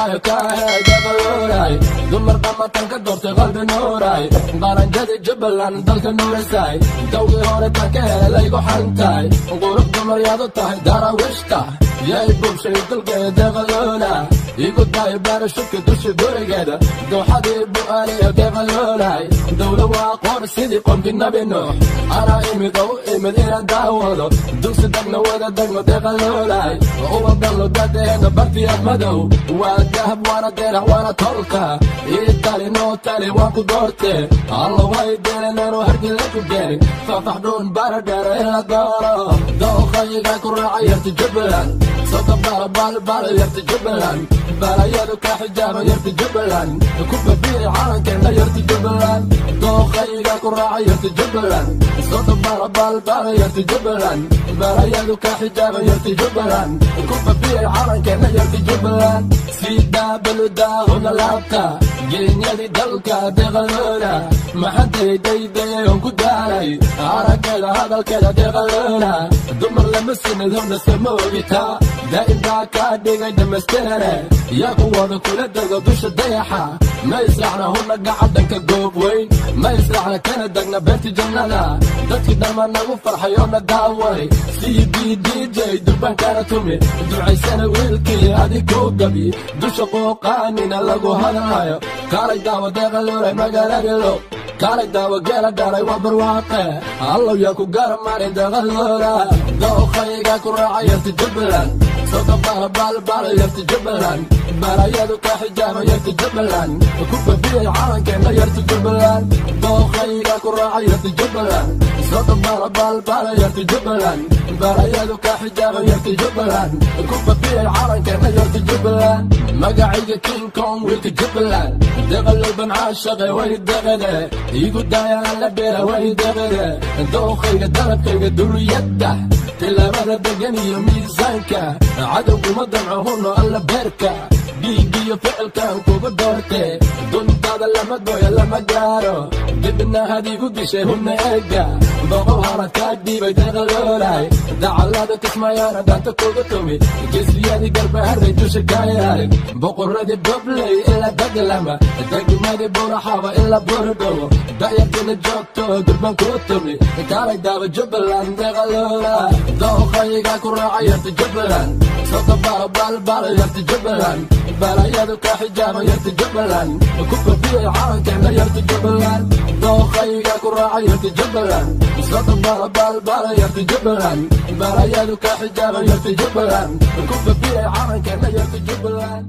balaayo ka ahayd eeqalooray dumar dhamatan ka doortay qalbi nuuray qaranjadi jubbaland dalka nuurisay dawgii hore tan ka helay laygu xantaay qurux dumaryaad u tahay daraawiishta yay bulshay dulkeeda eeqaloola igu daay baarashubka dusha gurigeeda dooxadii bu'aaliya eeqaloolay dawla waa qoor sidii qomki nabi nuux anaa imid oo u imid inaan daawado dugsi dagna wada dagno eeqaloolay ubadallo dadeena bartiyaad madow waa dahab waana deerax waana tolka ii tali noo tali waan ku doorte alla way deelen inuu hargila ku geenin fafax dhuun baradheera in la dooro dooqayga ku raacay yarta jubbaland soka baalbaal yarta jubbaland balayadu ka xijaaba yarta jubbaland ku babiye calankeena yarta jubbaland dooqayga ku raacay yarta jubbaland soka baalbaal yarta jubbaland balayadu ka xijaaba yarta jubbaland ku babiye calankeena yarta jubbaland sidaa baludaahuna laabta genyadi dalka deeqaloola maxaday daydaye on ku daalay araggeeda hadalkeeda deeqaloola dumar lama sinid hobnaska ma ogitaa daa'imkaa kaa dhigay dhamastirane yaa kuwada kula dego dusha dayaxa ma israacna huna gacadanka goob weyn ma israacna kana degna beerti jannada dadkii dhamma nagu farxay oo na daaway cbdj durbankana tumi ducaysana wiilkii adiguu gabi dusha qooqaanina lagu hadlaayo kaalay daawa deeqaloolay magaaladilo kaalay daawa geela dhaalay waa barwaaqe allow yaa ku garamarin deeqaloola dooqayga ku raacay yarta jubbaland soka baalbaal yarta jubbaland balayadu ka xijaaba yarta jubbaland ku babiyay calankeena yarta jubbaland dooqayga ku raacay yarta jubbaland soka baalbaal yarta jubbaland balayadu ka xijaaba yarta jubbaland ku babiyay calankeena yarta jubbaland magacayga king kong wiilka jubbaland deeqalow ban caashaqe way deeqade igu daayaan la beera way deeqade dooqayga dalabkayga duriyadda tilaabada degan iyo miisaanka cadowguma damco huno alla beerka dhiigiyo ficilkan kugu doorte duntaada lama gooyo lama gaaro dibna hadiigu dishay huna eega boqow harad kaa dhiibay deeqaloolay dacalada kismayaana dhaanta kugu tumi geesiyadii garbaharay dusha kaa yahay boqoradii bobley ilaa daglama degmadii buraxaba ilaa buurdhowo dayartina joogto durban kuu tumi kaalay daaba jubbaland deeqaloola dooqayga ku raacay yarta jubbaland soka baalbaal yarta jubbaland balayadu ka xijaaba yarta jubbaland ku babiyay calankeena yarta jubbaland dooqayga ku raacay yarta jubbaland soka baalbaal yarta jubbaland balayadu ka xijaaba yarta jubbaland ku babiyay calankeena yarta jubbaland